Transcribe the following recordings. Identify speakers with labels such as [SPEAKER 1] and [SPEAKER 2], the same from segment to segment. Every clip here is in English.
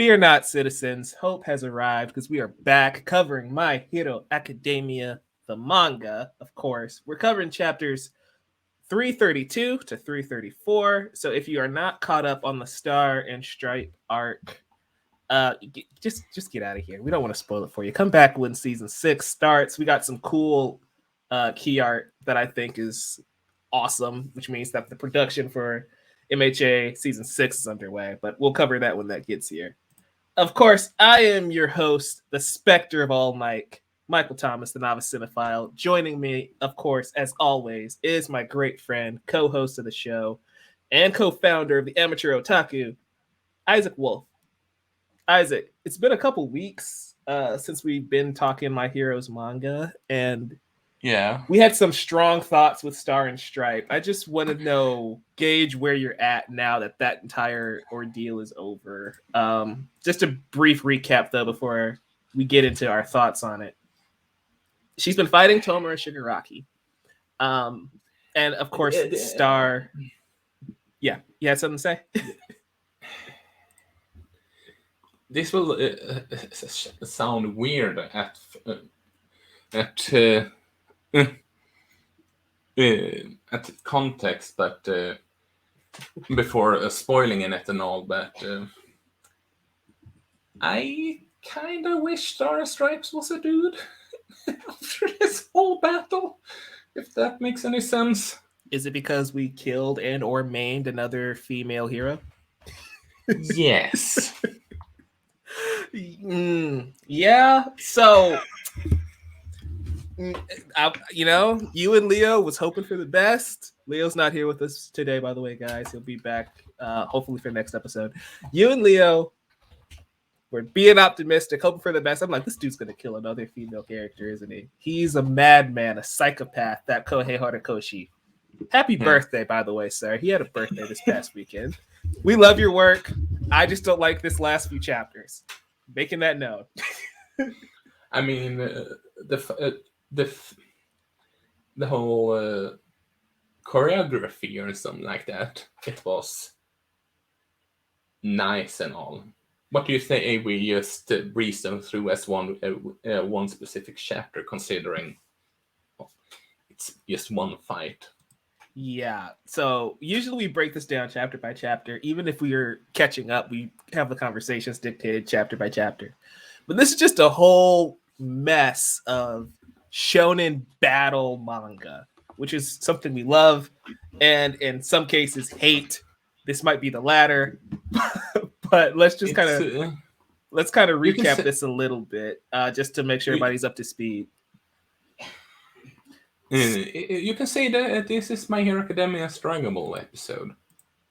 [SPEAKER 1] Fear not, citizens. Hope has arrived because we are back covering My Hero Academia, the manga, of course. We're covering chapters 332 to 334. So if you are not caught up on the Star and Stripe arc, just get out of here. We don't want to spoil it for you. Come back when season 6 starts. We got some cool key art that I think is awesome, which means that the production for MHA season 6 is underway, but we'll cover that when that gets here. Of course, I am your host, the Spectre of All Might, Michael Thomas, the novice cinephile. Joining me, of course, as always, is my great friend, co-host of the show, and co-founder of the Amateur Otaku, Isak Wolff. Isaac, it's been a couple weeks since we've been talking My Hero's manga, and we had some strong thoughts with Star and Stripe. I just want to gauge where you're at now that entire ordeal is over. Just a brief recap, though, before we get into our thoughts on it. She's been fighting Tomura Shigaraki. And, of course, Star... Yeah, you had something to say?
[SPEAKER 2] This will sound weird at context, but before spoiling it and all, but I kind of wish Star Stripes was a dude after this whole battle, if that makes any sense.
[SPEAKER 1] Is it because we killed and or maimed another female hero?
[SPEAKER 2] Yes.
[SPEAKER 1] Yeah, so you and Leo was hoping for the best. Leo's not here with us today, by the way, guys. He'll be back hopefully for next episode. You and Leo were being optimistic, hoping for the best. I'm like, this dude's gonna kill another female character, isn't he? He's a madman, a psychopath, that Kohei Horikoshi. Happy birthday, by the way, sir. He had a birthday this past weekend. We love your work. I just don't like this last few chapters. Making that known.
[SPEAKER 2] I mean, the whole choreography or something like that, it was nice and all. What do you think we just breezed them through as one specific chapter, considering it's just one fight?
[SPEAKER 1] Yeah, so usually we break this down chapter by chapter. Even if we are catching up, we have the conversations dictated chapter by chapter. But this is just a whole mess of shonen battle manga, which is something we love, and in some cases hate. This might be the latter, but let's kind of recap this a little bit, just to make sure everybody's up to speed.
[SPEAKER 2] You can say that this is My Hero Academia Struggable episode.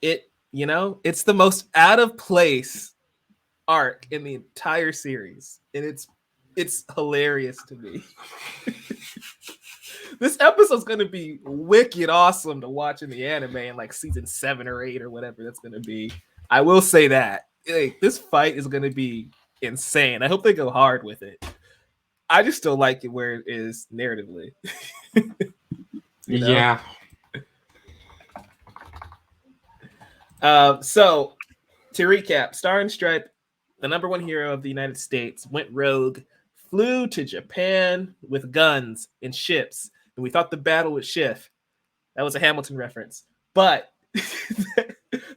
[SPEAKER 1] It's the most out of place arc in the entire series, and it's hilarious to me. This episode's gonna be wicked awesome to watch in the anime in like season 7 or 8 or whatever that's gonna be. I will say that this fight is gonna be insane. I hope they go hard with it. I just still like it where it is narratively.
[SPEAKER 2] Yeah.
[SPEAKER 1] So, to recap, Star and Stripe, the #1 hero of the United States, went rogue, flew to Japan with guns and ships, and we thought the battle would shift. That was a Hamilton reference. But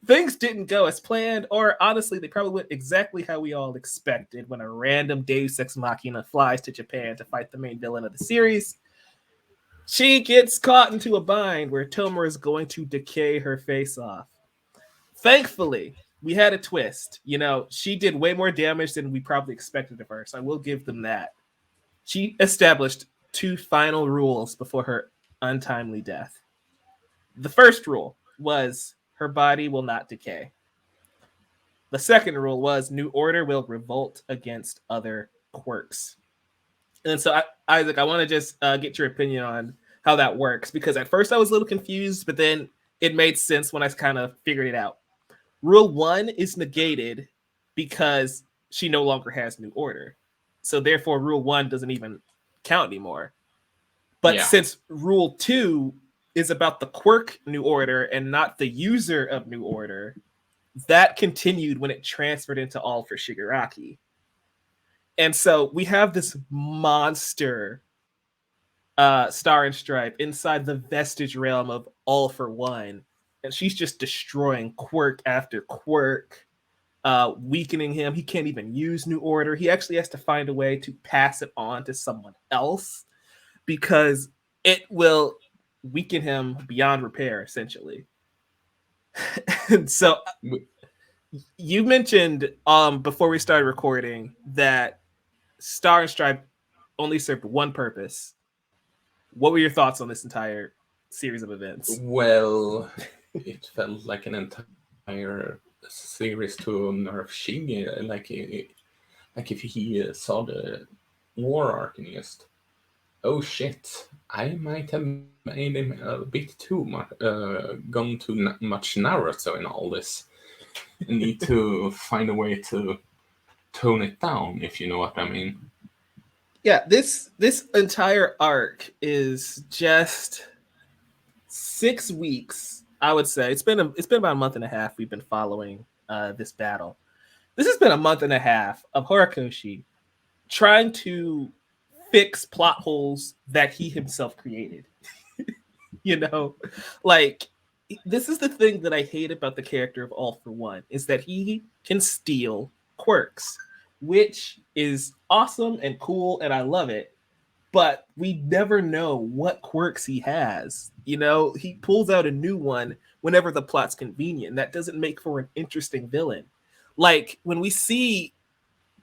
[SPEAKER 1] things didn't go as planned, or honestly, they probably went exactly how we all expected when a random Deus Ex Machina flies to Japan to fight the main villain of the series. She gets caught into a bind where Tomura is going to decay her face off. Thankfully, we had a twist. She did way more damage than we probably expected of her, so I will give them that. She established 2 final rules before her untimely death. The first rule was her body will not decay. The second rule was New Order will revolt against other quirks. And so, Isaac, I want to just get your opinion on how that works, because at first I was a little confused, but then it made sense when I kind of figured it out. Rule 1 is negated because she no longer has New Order. So therefore, Rule 1 doesn't even count anymore. But since Rule 2 is about the quirk New Order and not the user of New Order, that continued when it transferred into All for Shigaraki. And so we have this monster Star and Stripe inside the vestige realm of All for One. And she's just destroying quirk after quirk, weakening him. He can't even use New Order. He actually has to find a way to pass it on to someone else because it will weaken him beyond repair, essentially. And so you mentioned before we started recording that Star and Stripe only served one purpose. What were your thoughts on this entire series of events?
[SPEAKER 2] Well, it felt like an entire series to nerf Shige. Like if he saw the war arc and just, oh shit, I might have made him a bit too much, gone too much Naruto in all this. I need to find a way to tone it down, if you know what I mean.
[SPEAKER 1] Yeah, this entire arc is just 6 weeks. I would say it's been about a month and a half. We've been following this battle. This has been a month and a half of Horikoshi trying to fix plot holes that he himself created. You know, like this is the thing that I hate about the character of All for One is that he can steal quirks, which is awesome and cool, and I love it. But we never know what quirks he has. You know, he pulls out a new one whenever the plot's convenient. That doesn't make for an interesting villain. Like when we see,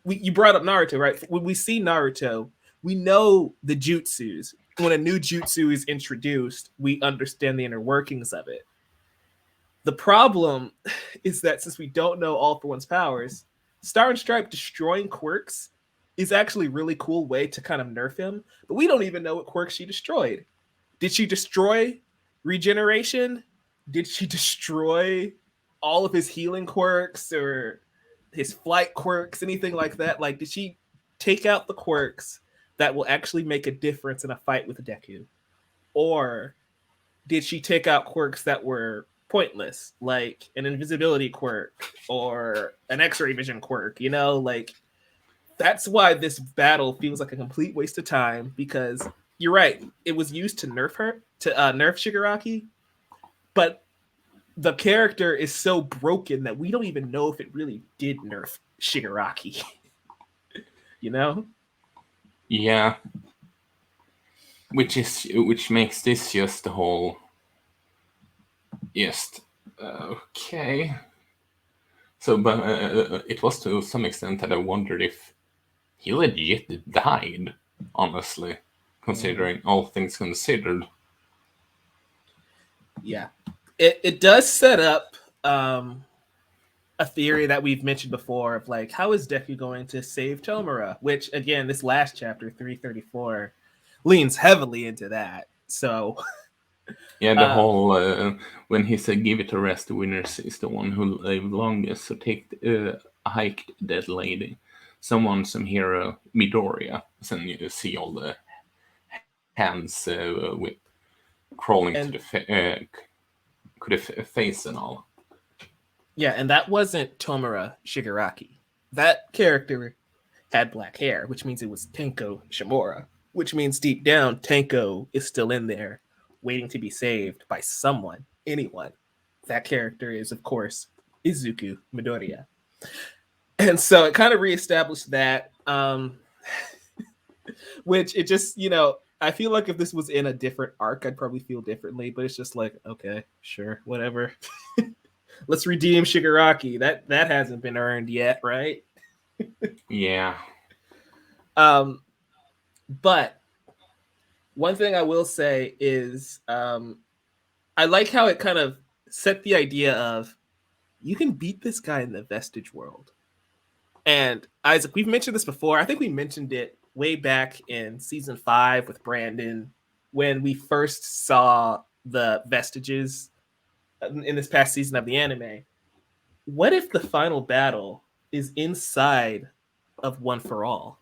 [SPEAKER 1] you brought up Naruto, right? When we see Naruto, we know the jutsus. When a new jutsu is introduced, we understand the inner workings of it. The problem is that since we don't know All for One's powers, Star and Stripe destroying quirks is actually a really cool way to kind of nerf him, but we don't even know what quirks she destroyed. Did she destroy regeneration? Did she destroy all of his healing quirks or his flight quirks, anything like that? Like, did she take out the quirks that will actually make a difference in a fight with Deku? Or did she take out quirks that were pointless, like an invisibility quirk or an X-ray vision quirk? You know, like that's why this battle feels like a complete waste of time because you're right. It was used to nerf her, to nerf Shigaraki, but the character is so broken that we don't even know if it really did nerf Shigaraki. You know?
[SPEAKER 2] Yeah. Which makes this just the whole just okay. So, but it was to some extent that I wondered if he legit died, honestly, considering all things considered.
[SPEAKER 1] Yeah. It does set up a theory that we've mentioned before of like, how is Deku going to save Tomura? Which, again, this last chapter, 334, leans heavily into that. So,
[SPEAKER 2] yeah, the whole when he said, "Give it a rest, the winner is the one who lived longest." So take a hike, dead lady. Some hero Midoriya. Then you see all the hands with crawling to the face and all.
[SPEAKER 1] Yeah, and that wasn't Tomura Shigaraki. That character had black hair, which means it was Tenko Shimura, which means deep down, Tenko is still in there, waiting to be saved by someone, anyone. That character is, of course, Izuku Midoriya. And so it kind of reestablished that, which it just, you know, I feel like if this was in a different arc, I'd probably feel differently, but it's just like, okay, sure, whatever. Let's redeem Shigaraki. That hasn't been earned yet, right?
[SPEAKER 2] Yeah.
[SPEAKER 1] But one thing I will say is I like how it kind of set the idea of you can beat this guy in the vestige world. And Isaac, we've mentioned this before. I think we mentioned it way back in season 5 with Brandon when we first saw the vestiges in this past season of the anime. What if the final battle is inside of One for All?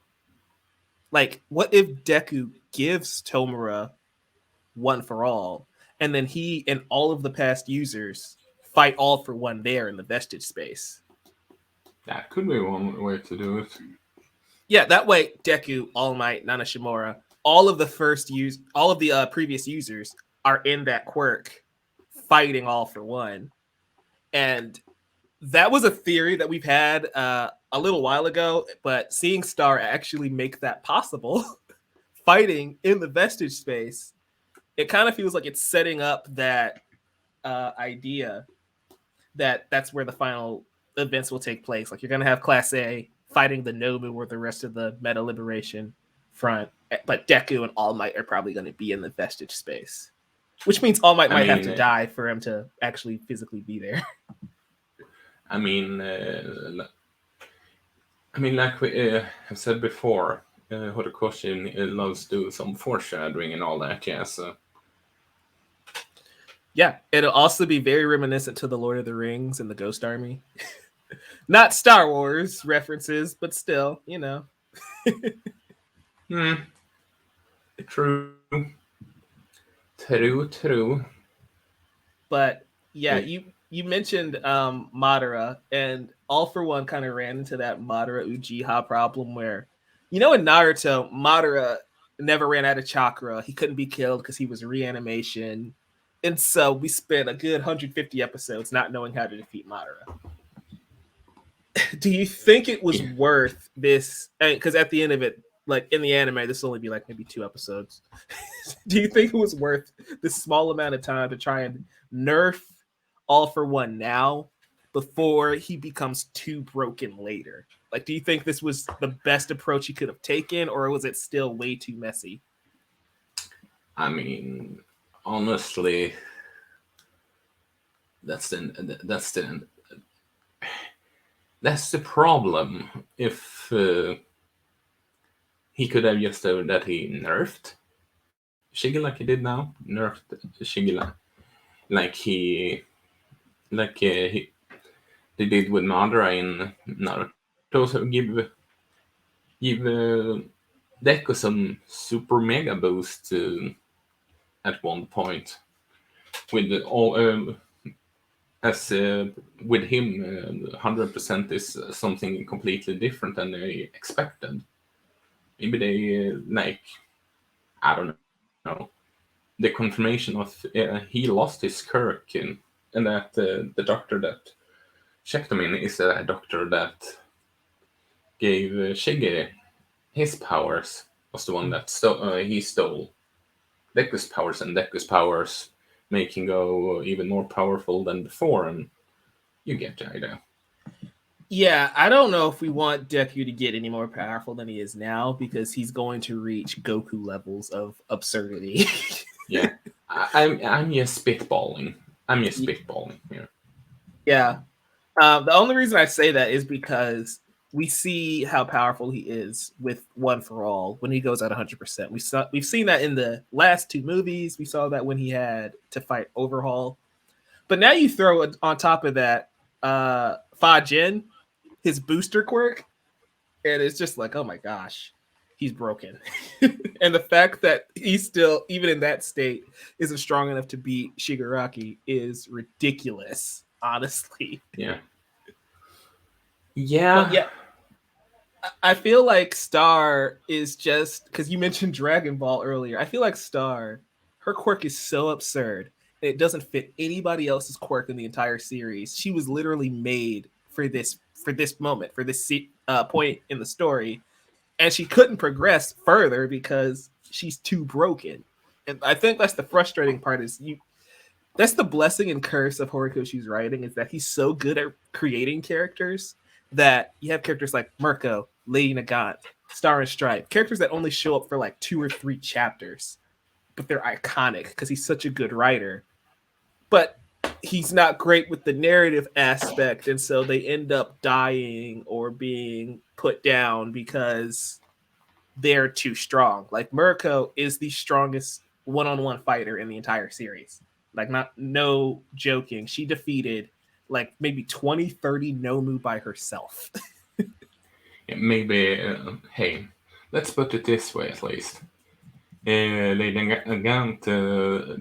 [SPEAKER 1] Like, what if Deku gives Tomura One for All, and then he and all of the past users fight all for one there in the vestige space.
[SPEAKER 2] That could be one way to do it.
[SPEAKER 1] Yeah, that way Deku, All Might, Nana Shimura, all of the previous users are in that quirk fighting all for one. And that was a theory that we've had a little while ago, but seeing Star actually make that possible, fighting in the vestige space, it kind of feels like it's setting up that idea that that's where the final events will take place. Like you're going to have Class A fighting the Nobu or the rest of the Meta Liberation Front, but Deku and All Might are probably going to be in the vestige space, which means All Might might have to die for him to actually physically be there.
[SPEAKER 2] I mean, like we have said before, Horikoshi loves to do some foreshadowing and all that, yeah, so...
[SPEAKER 1] Yeah, it'll also be very reminiscent to the Lord of the Rings and the Ghost Army. Not Star Wars references, but still, you know.
[SPEAKER 2] True. True.
[SPEAKER 1] But yeah, you mentioned Madara, and All for One kind of ran into that Madara Uchiha problem where, you know, in Naruto, Madara never ran out of chakra. He couldn't be killed because he was reanimation. And so we spent a good 150 episodes not knowing how to defeat Madara. Do you think it was worth this? Because at the end of it, like in the anime, this will only be like maybe 2 episodes. Do you think it was worth this small amount of time to try and nerf All for One now before he becomes too broken later? Like, do you think this was the best approach he could have taken, or was it still way too messy?
[SPEAKER 2] I mean, honestly, that's the problem. If he could have just said that he nerfed Shige like he did now, nerfed Shige like they did with Madara in Naruto. So give Deku some super mega boost at one point with all as with him 100% is something completely different than they expected. Maybe they I don't know, the confirmation of he lost his quirk and that the doctor that checked him in is a doctor that gave Shige his powers, was the one that he stole Deku's powers, and Deku's powers make him go even more powerful than before, and you get the idea.
[SPEAKER 1] Yeah, I don't know if we want Deku to get any more powerful than he is now, because he's going to reach Goku levels of absurdity.
[SPEAKER 2] Yeah, I'm just spitballing. here.
[SPEAKER 1] Yeah. The only reason I say that is because we see how powerful he is with One for All when he goes at 100%. We've seen that in the last 2 movies. We saw that when he had to fight Overhaul. But now you throw it on top of that Fa Jin, his booster quirk, and it's just like, oh my gosh, he's broken. And the fact that he's still, even in that state, isn't strong enough to beat Shigaraki is ridiculous, honestly.
[SPEAKER 2] Yeah.
[SPEAKER 1] But yeah, I feel like Star is just, because you mentioned Dragon Ball earlier, I feel like Star, her quirk is so absurd. It doesn't fit anybody else's quirk in the entire series. She was literally made for this moment, for this point in the story, and she couldn't progress further because she's too broken. And I think that's the frustrating part. That's the blessing and curse of Horikoshi's writing, is that he's so good at creating characters that you have characters like Mirko, Lady Nagant, Star and Stripe, characters that only show up for like 2 or 3 chapters, but they're iconic because he's such a good writer. But he's not great with the narrative aspect, and so they end up dying or being put down because they're too strong. Like Mirko is the strongest one-on-one fighter in the entire series. Like, no joking. She defeated like maybe 20, 30 Nomu by herself.
[SPEAKER 2] Yeah, maybe, hey, let's put it this way at least. Lady Nagant,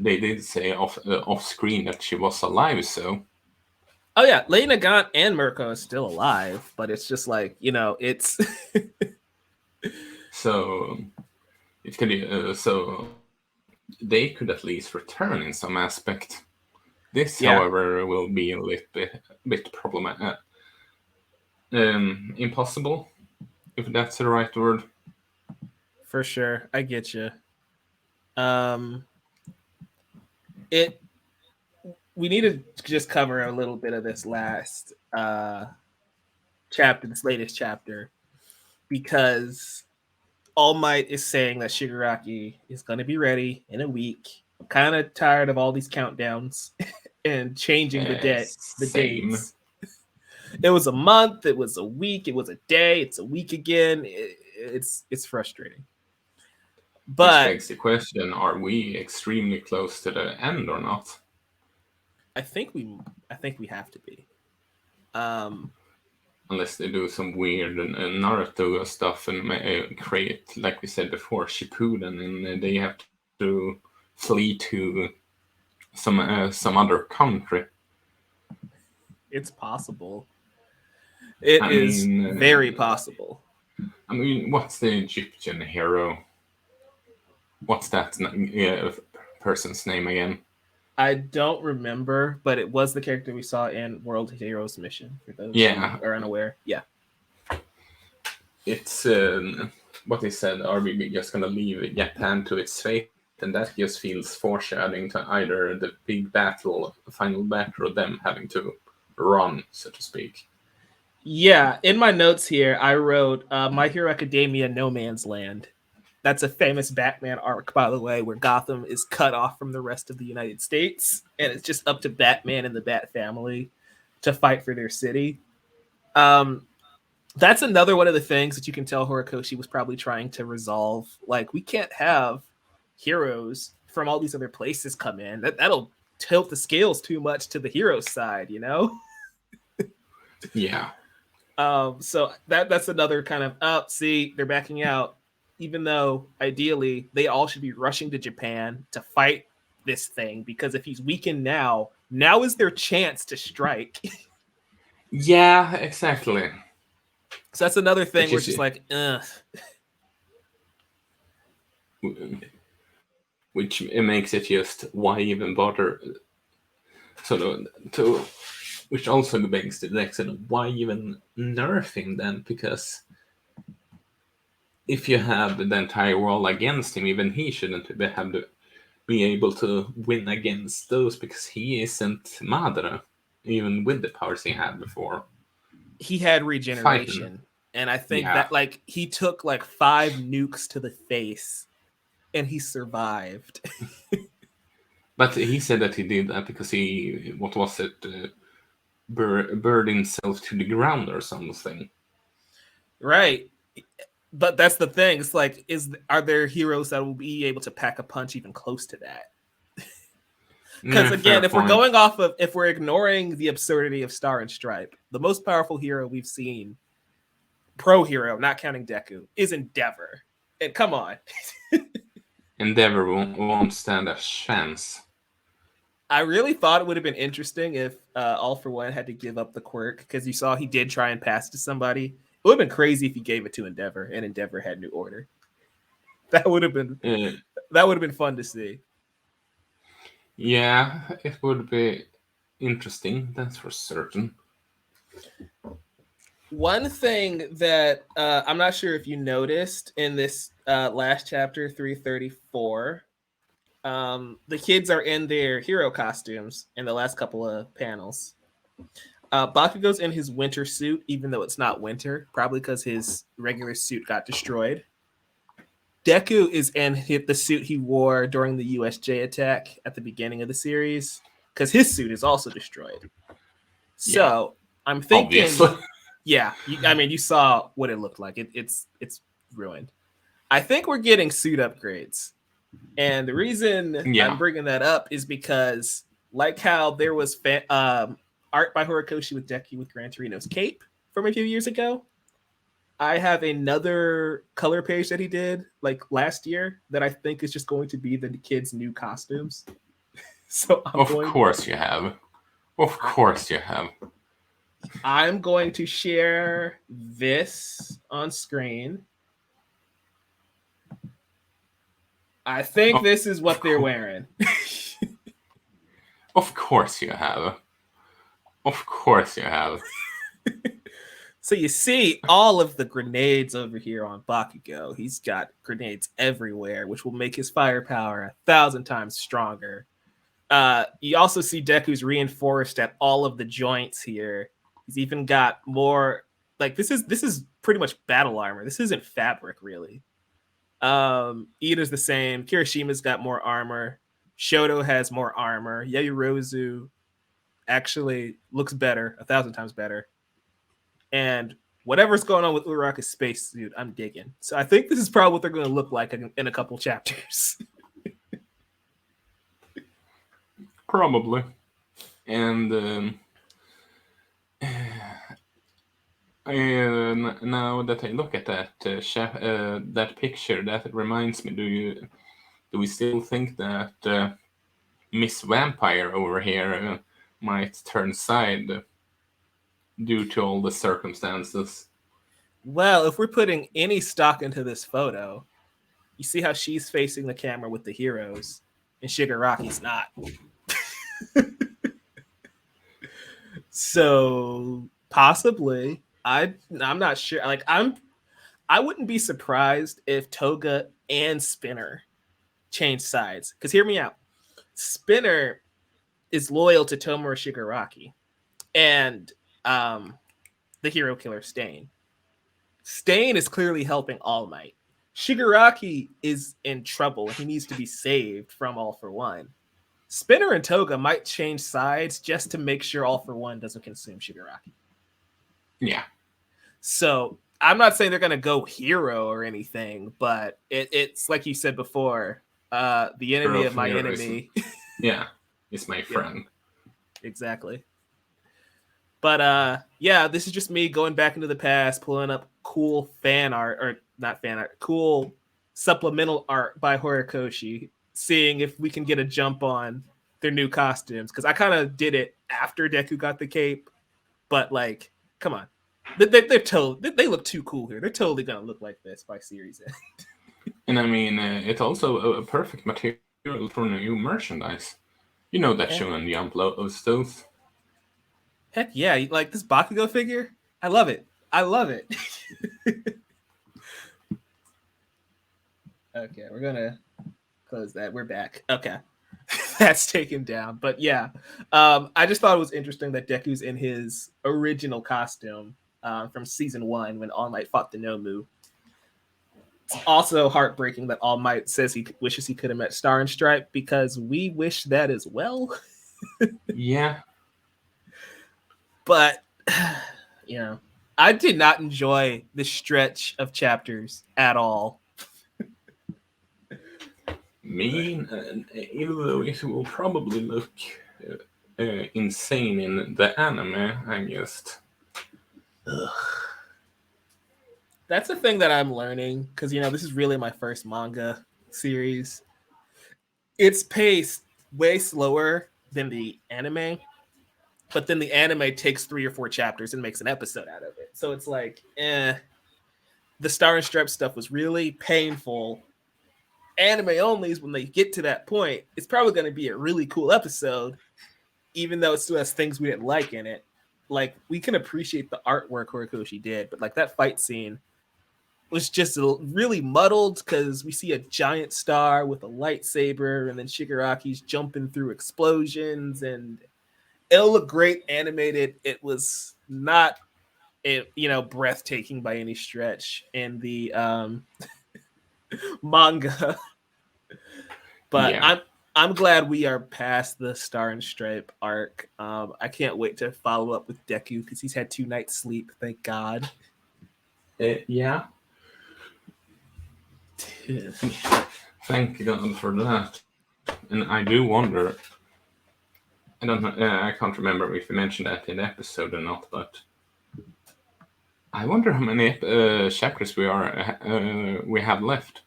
[SPEAKER 2] they did say off screen that she was alive, so
[SPEAKER 1] Oh yeah, Lady Nagant and Mirko is still alive, but it's just like, it's
[SPEAKER 2] So it could so they could at least return in some aspect. This,
[SPEAKER 1] yeah,
[SPEAKER 2] however, will be a little bit problematic. Impossible, if that's the right word.
[SPEAKER 1] for sure. I get you. Um, it we need to just cover a little bit of this last chapter, this latest chapter, because All Might is saying that Shigaraki is going to be ready in a week. I'm kind of tired of all these countdowns and changing the
[SPEAKER 2] Same.
[SPEAKER 1] dates. It was a month, it was a week, it was a day, it's a week again. It's frustrating.
[SPEAKER 2] Which
[SPEAKER 1] But
[SPEAKER 2] begs the question: are we extremely close to the end or not?
[SPEAKER 1] I think we I think we have to be. Um,
[SPEAKER 2] Unless they do some weird Naruto stuff and create, like we said before, Shippuden, and they have to flee to some other country.
[SPEAKER 1] it's possible. It
[SPEAKER 2] I
[SPEAKER 1] is very
[SPEAKER 2] mean,
[SPEAKER 1] possible.
[SPEAKER 2] what's the Egyptian hero? What's that person's name again?
[SPEAKER 1] I don't remember, but it was the character we saw in World Heroes Mission. For those
[SPEAKER 2] Yeah,
[SPEAKER 1] who are unaware, yeah,
[SPEAKER 2] it's what they said. Are we just gonna leave Japan to its fate? And that just feels foreshadowing to either the big battle, final battle, or them having to run, so to speak.
[SPEAKER 1] yeah. In my notes here, I wrote My Hero Academia No Man's Land. That's a famous Batman arc, by the way, where Gotham is cut off from the rest of the United States, and it's just up to Batman and the Bat family to fight for their city. Um, that's another one of the things that you can tell Horikoshi was probably trying to resolve. Like, we can't have heroes from all these other places come in. That'll tilt the scales too much to the hero side, you know?
[SPEAKER 2] Yeah,
[SPEAKER 1] So that's another kind of see, they're backing out, even though ideally they all should be rushing to Japan to fight this thing, because if he's weakened now is their chance to strike.
[SPEAKER 2] yeah, exactly.
[SPEAKER 1] So that's another thing
[SPEAKER 2] Which
[SPEAKER 1] where it's
[SPEAKER 2] is
[SPEAKER 1] just like, ugh.
[SPEAKER 2] which it makes it just why even bother. So to which also begs the next, why even nerf him then? Because if you have the entire world against him, even he shouldn't have to be able to win against those, because he isn't Madara, even with the powers he had before.
[SPEAKER 1] He had
[SPEAKER 2] Fighting.
[SPEAKER 1] regeneration, and I think
[SPEAKER 2] Yeah.
[SPEAKER 1] that like he took like 5 nukes to the face and he survived.
[SPEAKER 2] But he said that he did that because he, what was it, burned himself to the ground or something.
[SPEAKER 1] Right. But that's the thing. It's like, are there heroes that will be able to pack a punch even close to that? Because again, if we're going off of, if we're ignoring the absurdity of Star and Stripe, the most powerful hero we've seen, pro hero, not counting Deku, is Endeavor. And come on.
[SPEAKER 2] Endeavor won't stand a chance.
[SPEAKER 1] I really thought it would have been interesting if All For One had to give up the quirk, because you saw he did try and pass to somebody. It would have been crazy if he gave it to Endeavor and Endeavor had New Order. That would have been fun to see.
[SPEAKER 2] Yeah, it would be interesting, that's for certain.
[SPEAKER 1] One thing that I'm not sure if you noticed in this last chapter, 334, the kids are in their hero costumes in the last couple of panels. Bakugo's in his winter suit, even though it's not winter, probably because his regular suit got destroyed. Deku is in the suit he wore during the USJ attack at the beginning of the series, because his suit is also destroyed. So yeah, I'm thinking, obviously. Yeah, I mean, you saw what it looked like. It's ruined. I think we're getting suit upgrades, and the reason I'm bringing that up is because, like how there was art by Horikoshi with Deku with Gran Torino's cape from a few years ago, I have another color page that he did like last year that I think is just going to be the kids' new costumes. So
[SPEAKER 2] of course you have. Of course you have.
[SPEAKER 1] I'm going to share this on screen. I think this is what they're wearing.
[SPEAKER 2] Of course you have. Of course you have.
[SPEAKER 1] So you see all of the grenades over here on Bakugo. He's got grenades everywhere, which will make his firepower 1,000 times stronger. You also see Deku's reinforced at all of the joints here. He's even got more. Like this is pretty much battle armor. This isn't fabric really. Ida's the same. Kirishima's got more armor. Shoto has more armor. Yaoyorozu actually looks better, 1,000 times better. And whatever's going on with Uraraka's spacesuit, I'm digging. So I think this is probably what they're going to look like in a couple chapters.
[SPEAKER 2] Probably. And now that I look at that that picture, that reminds me. Do we still think that Miss Vampire over here might turn side due to all the circumstances?
[SPEAKER 1] Well, if we're putting any stock into this photo, you see how she's facing the camera with the heroes, and Shigaraki's not. So possibly, I'm not sure. Like I wouldn't be surprised if Toga and Spinner change sides. Because hear me out, Spinner is loyal to Tomura Shigaraki and the hero killer Stain. Stain is clearly helping All Might. Shigaraki is in trouble. He needs to be saved from All for One. Spinner and Toga might change sides just to make sure All for One doesn't consume Shigaraki.
[SPEAKER 2] Yeah.
[SPEAKER 1] So I'm not saying they're going to go hero or anything, but it's like you said before, the enemy of my enemy.
[SPEAKER 2] Yeah, it's my friend.
[SPEAKER 1] Yeah, exactly. But yeah, this is just me going back into the past, pulling up cool fan art, or not fan art, cool supplemental art by Horikoshi, seeing if we can get a jump on their new costumes. Because I kind of did it after Deku got the cape, but like, come on. They look too cool here. They're totally gonna look like this by series end.
[SPEAKER 2] And I mean, it's also a perfect material for new merchandise. You know that Shonen Jump loves those.
[SPEAKER 1] Heck yeah! Like this Bakugo figure, I love it. I love it. Okay, we're gonna close that. We're back. Okay, that's taken down. But yeah, I just thought it was interesting that Deku's in his original costume from season 1 when All Might fought the Nomu. It's also heartbreaking that All Might says he wishes he could have met Star and Stripe, because we wish that as well.
[SPEAKER 2] Yeah.
[SPEAKER 1] But, you know, I did not enjoy this stretch of chapters at all.
[SPEAKER 2] Even though it will probably look insane in the anime, I guess.
[SPEAKER 1] That's the thing that I'm learning, because, you know, this is really my first manga series. It's paced way slower than the anime, but then the anime takes 3 or 4 chapters and makes an episode out of it. So it's like, the Star and Stripe stuff was really painful. Anime onlys, when they get to that point, it's probably going to be a really cool episode, even though it still has things we didn't like in it. Like, we can appreciate the artwork Horikoshi did, but like that fight scene was just really muddled, because we see a giant star with a lightsaber, and then Shigaraki's jumping through explosions, and it'll look great animated. It was not, breathtaking by any stretch in the manga. But
[SPEAKER 2] yeah.
[SPEAKER 1] I'm glad we are past the Star and Stripe arc. I can't wait to follow up with Deku, because he's had 2 nights sleep. Thank God.
[SPEAKER 2] Yeah. Thank God for that. And I do wonder. I don't know. I can't remember if we mentioned that in the episode or not, but I wonder how many chapters we have left.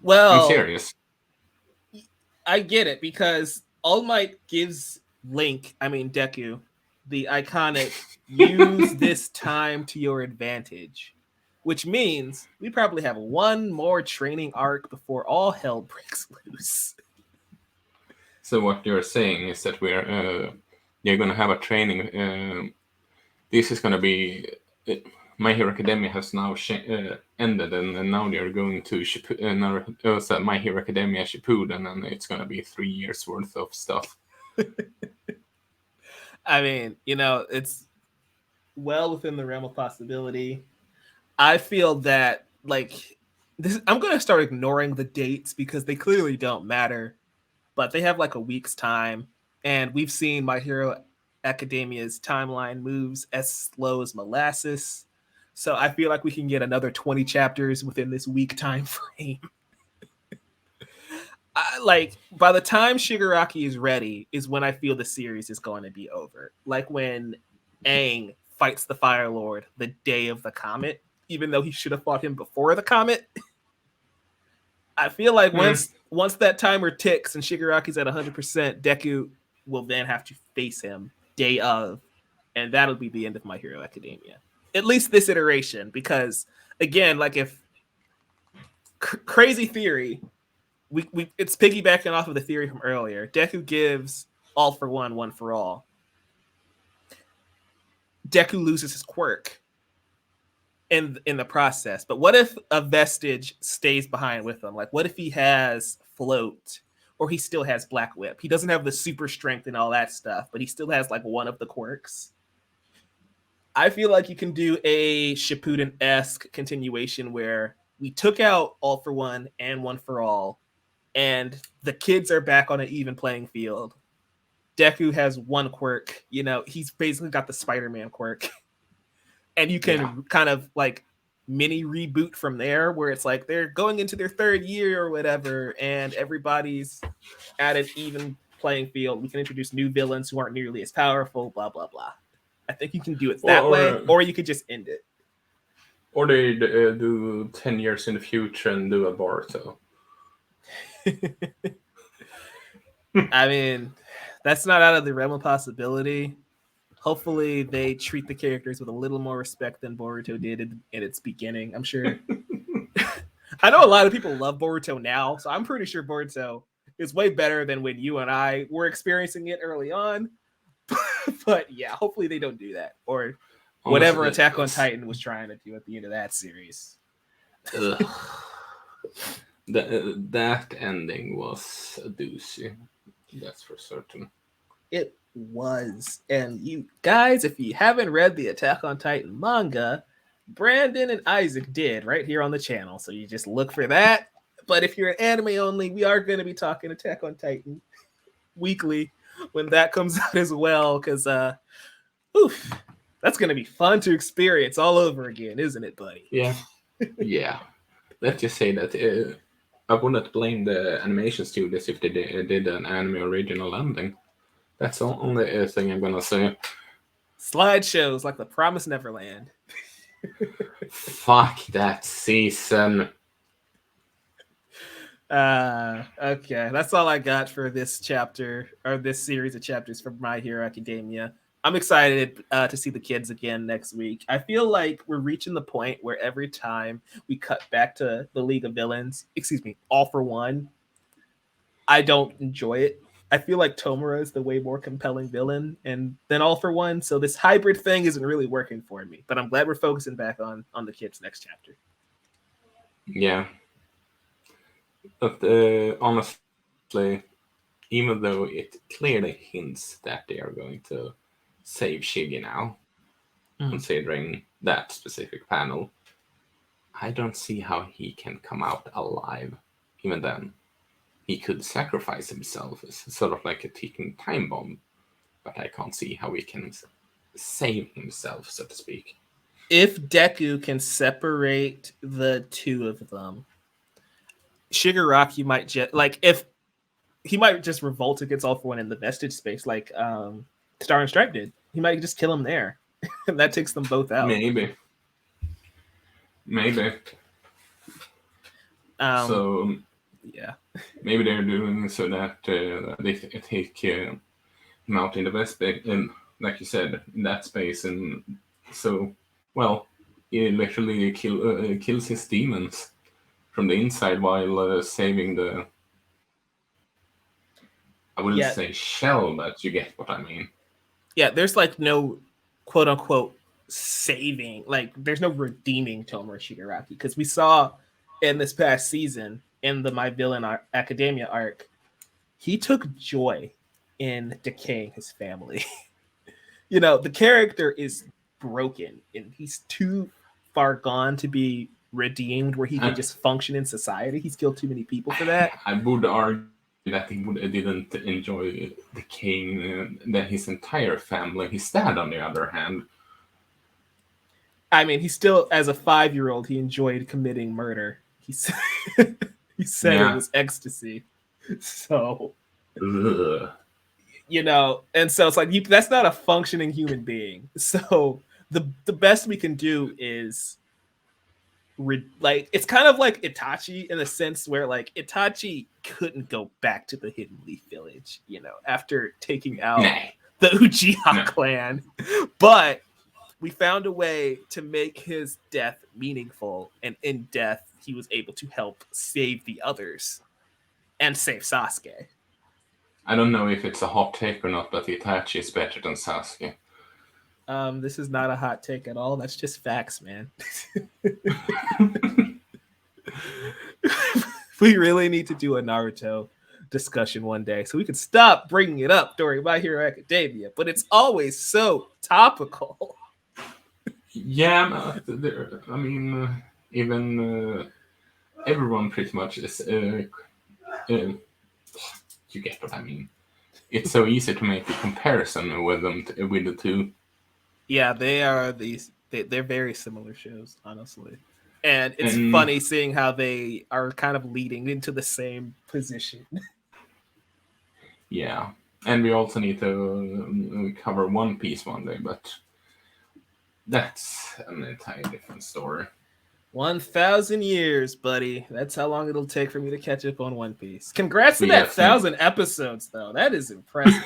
[SPEAKER 1] Well,
[SPEAKER 2] I'm serious.
[SPEAKER 1] I get it, because All Might gives Deku, the iconic use this time to your advantage, which means we probably have one more training arc before all hell breaks loose.
[SPEAKER 2] So what you're saying is that you're gonna have a training. This is gonna be My Hero Academia has now ended, and now they're going to My Hero Academia Shippuden, and it's gonna be 3 years worth of stuff.
[SPEAKER 1] I mean, it's well within the realm of possibility. I feel that I'm going to start ignoring the dates because they clearly don't matter, but they have like a week's time, and we've seen My Hero Academia's timeline moves as slow as molasses. So I feel like we can get another 20 chapters within this week time frame. By the time Shigaraki is ready is when I feel the series is going to be over. Like when Aang fights the Fire Lord the day of the comet, even though he should have fought him before the comet. I feel like once that timer ticks and Shigaraki's at 100%, Deku will then have to face him day of, and that'll be the end of My Hero Academia. At least this iteration, because again, like if crazy theory, we it's piggybacking off of the theory from earlier. Deku gives all for one for all. Deku loses his quirk in the process. But what if a vestige stays behind with him? Like, what if he has float, or he still has black whip? He doesn't have the super strength and all that stuff, but he still has like one of the quirks. I feel like you can do a Shippuden-esque continuation where we took out all for one and one for all, and the kids are back on an even playing field. Deku has one quirk, he's basically got the Spider-Man quirk. And you can kind of like mini reboot from there, where it's like they're going into their third year or whatever, and everybody's at an even playing field. We can introduce new villains who aren't nearly as powerful, blah, blah, blah. I think you can do it that way, or you could just end it.
[SPEAKER 2] Or they do 10 years in the future and do a Boruto.
[SPEAKER 1] I mean, that's not out of the realm of possibility. Hopefully they treat the characters with a little more respect than Boruto did in its beginning. I'm sure. I know a lot of people love Boruto now, so I'm pretty sure Boruto is way better than when you and I were experiencing it early on. But yeah, hopefully they don't do that, or whatever Attack on Titan was trying to do at the end of that series.
[SPEAKER 2] That ending was a doozy. That's for certain.
[SPEAKER 1] It was. And you guys, if you haven't read the Attack on Titan manga, Brandon and Isaac did right here on the channel. So you just look for that. But if you're an anime only, we are going to be talking Attack on Titan weekly when that comes out as well. Because, that's going to be fun to experience all over again, isn't it, buddy?
[SPEAKER 2] Yeah. Yeah. Let's just say that I wouldn't blame the animation studios if they did an anime original ending. That's the only thing I'm gonna say.
[SPEAKER 1] Slideshows like The Promised Neverland.
[SPEAKER 2] Fuck that season.
[SPEAKER 1] Okay, that's all I got for this chapter, or this series of chapters for My Hero Academia. I'm excited to see the kids again next week. I feel like we're reaching the point where every time we cut back to the League of Villains, All for One, I don't enjoy it. I feel like Tomura is the way more compelling villain and then All for One. So this hybrid thing isn't really working for me. But I'm glad we're focusing back on the kids next chapter.
[SPEAKER 2] Yeah. But honestly, even though it clearly hints that they are going to save Shiggy now, considering that specific panel, I don't see how he can come out alive. Even then, he could sacrifice himself as sort of like a ticking time bomb, but I can't see how he can save himself, so to speak.
[SPEAKER 1] If Deku can separate the two of them, Shigaraki might just he might just revolt against All for One in the vestige space, like Star and Stripe did. He might just kill him there, and that takes them both out.
[SPEAKER 2] Maybe. Yeah. Maybe they're doing so that they take him out in the best space, and like you said, in that space, and so well, he literally kills his demons from the inside while saving the. I wouldn't
[SPEAKER 1] Yeah,
[SPEAKER 2] say shell, but you get what I mean.
[SPEAKER 1] yeah. There's like no quote unquote saving, like there's no redeeming Tomoe Shigaraki, because we saw in this past season in the My Villain Academia arc, he took joy in decaying his family. The character is broken and he's too far gone to be redeemed where he can
[SPEAKER 2] I,
[SPEAKER 1] just function in society. He's killed too many people for that.
[SPEAKER 2] I would argue that didn't enjoy the king than his entire family. His dad, on the other hand,
[SPEAKER 1] I mean, he still, as a 5-year-old, he enjoyed committing murder. He said, he said it
[SPEAKER 2] yeah.
[SPEAKER 1] was ecstasy. So,
[SPEAKER 2] Ugh.
[SPEAKER 1] and so it's like that's not a functioning human being. So the best we can do is like it's kind of like Itachi in the sense where like Itachi couldn't go back to the Hidden Leaf Village, after taking out
[SPEAKER 2] Nah.
[SPEAKER 1] the Uchiha
[SPEAKER 2] No.
[SPEAKER 1] clan, but we found a way to make his death meaningful, and in death he was able to help save the others and save Sasuke.
[SPEAKER 2] I don't know if it's a hot take or not, but Itachi is better than Sasuke.
[SPEAKER 1] This is not a hot take at all. That's just facts, man. We really need to do a Naruto discussion one day so we can stop bringing it up during My Hero Academia, but it's always so topical.
[SPEAKER 2] Yeah, I mean, even everyone pretty much is. You get what I mean. It's so easy to make a comparison with them with the two.
[SPEAKER 1] Yeah, they are they're very similar shows, honestly. And it's funny seeing how they are kind of leading into the same position.
[SPEAKER 2] Yeah, and we also need to cover One Piece one day, but that's an entirely different story.
[SPEAKER 1] 1,000 years, buddy. That's how long it'll take for me to catch up on One Piece. Congrats to
[SPEAKER 2] We
[SPEAKER 1] that
[SPEAKER 2] just
[SPEAKER 1] 1,000 episodes, though. That is impressive.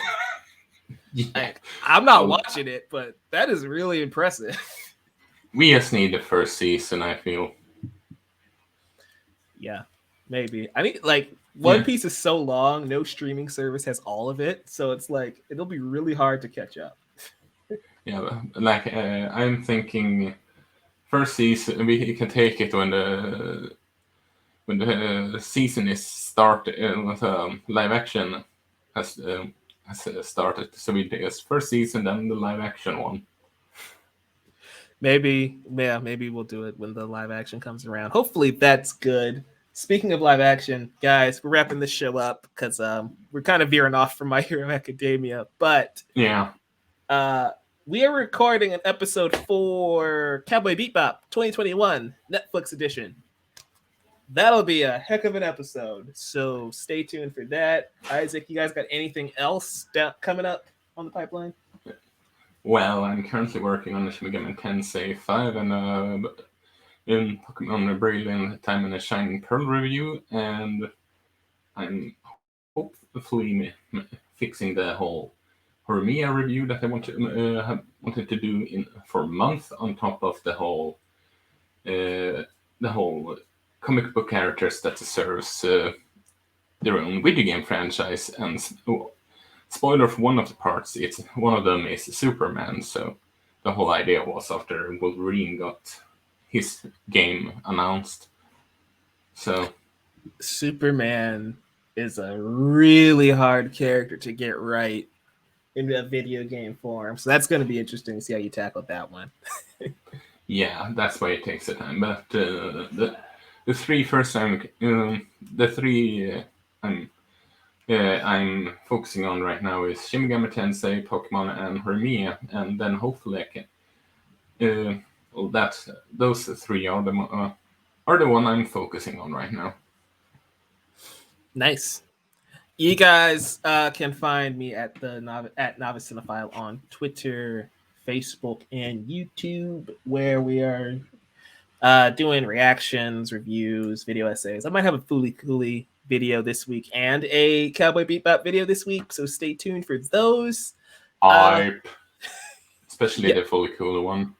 [SPEAKER 2] Yeah.
[SPEAKER 1] I'm not watching it, but that is really impressive.
[SPEAKER 2] We just need the first season, I feel.
[SPEAKER 1] Yeah, maybe. I mean, like, One Piece is so long, no streaming service has all of it, so it's like it'll be really hard to catch up.
[SPEAKER 2] Yeah, like I'm thinking, first season we can take it when the season is started, live action has started. So we take us first season, then the live action one.
[SPEAKER 1] Maybe we'll do it when the live action comes around. Hopefully that's good. Speaking of live action, guys, we're wrapping this show up because we're kind of veering off from My Hero Academia. But
[SPEAKER 2] yeah,
[SPEAKER 1] we are recording an episode for Cowboy Bebop 2021 Netflix edition. That'll be a heck of an episode. So stay tuned for that. Isaac, you guys got anything else coming up on the pipeline?
[SPEAKER 2] Well, I'm currently working on the Shin Megami Tensei 5 and in Pokemon Brilliant Time and a Shining Pearl review, and I'm hopefully fixing the whole Horimiya review that I wanted to do for a month, on top of the whole comic book characters that deserves their own video game franchise. And spoiler for one of the parts, one of them is Superman. So the whole idea was after Wolverine got his game announced. So
[SPEAKER 1] Superman is a really hard character to get right in a video game form. So that's going to be interesting to see how you tackle that one.
[SPEAKER 2] Yeah, that's why it takes the time. But the three first I'm focusing on right now is Shin Megami Tensei, Pokemon, and Horimiya, and then hopefully I can. Those three are the one I'm focusing on right now.
[SPEAKER 1] Nice. You guys can find me at Novice Cinephile on Twitter, Facebook, and YouTube, where we are doing reactions, reviews, video essays. I might have a Fooly Cooly video this week and a Cowboy Bebop video this week, so stay tuned for those.
[SPEAKER 2] Especially the fully cool one.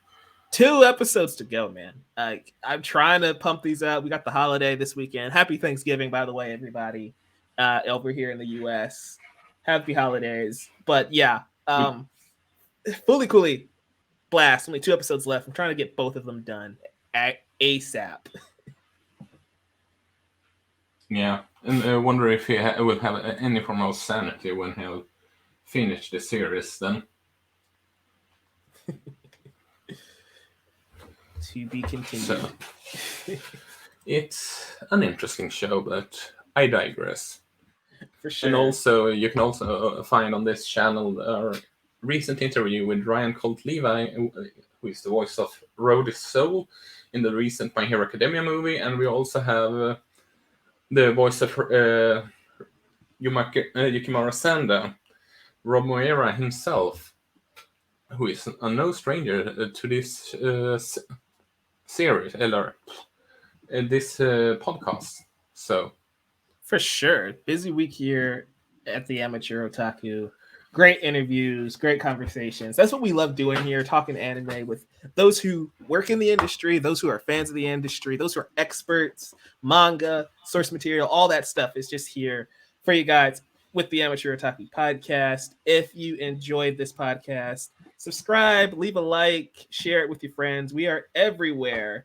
[SPEAKER 1] 2 episodes to go, man. I'm trying to pump these out. We got the holiday this weekend. Happy Thanksgiving, by the way, everybody over here in the U.S. Happy holidays. But yeah, fully coolly blast. Only 2 episodes left. I'm trying to get both of them done ASAP.
[SPEAKER 2] Yeah, and I wonder if he will have any form of sanity when he'll finish the series then.
[SPEAKER 1] To be continued.
[SPEAKER 2] So, it's an interesting show, but I digress.
[SPEAKER 1] For sure.
[SPEAKER 2] And also, you can also find on this channel our recent interview with Ryan Colt Levi, who is the voice of Rhodey's Soul in the recent My Hero Academia movie, and we also have the voice of Yukimura Sanda, Rob Moira himself, who is no stranger to this series, or this podcast. So,
[SPEAKER 1] for sure, busy week here at the Amateur Otaku. Great interviews, great conversations. That's what we love doing here, talking anime with those who work in the industry, those who are fans of the industry, those who are experts, manga, source material, all that stuff is just here for you guys with the Amateur Otaku podcast. If you enjoyed this podcast, subscribe, leave a like, share it with your friends. We are everywhere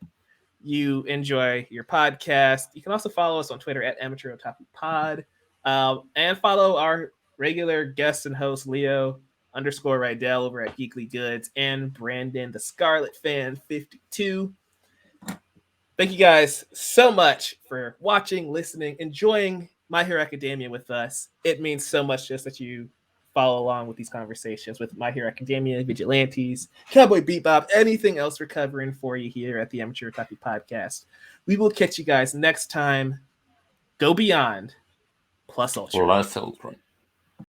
[SPEAKER 1] you enjoy your podcast. You can also follow us on Twitter at Amateur Otaku Pod, and follow our regular guest and host Leo_Rydell over at Geekly Goods, and Brandon the Scarlet Fan 52. Thank you guys so much for watching, listening, enjoying My Hero Academia with us. It means so much just that you follow along with these conversations with My Hero Academia, Vigilantes, Cowboy Bebop, anything else we're covering for you here at the Amateur Otaku Podcast. We will catch you guys next time. Go beyond. Plus Ultra.
[SPEAKER 2] Plus Ultra.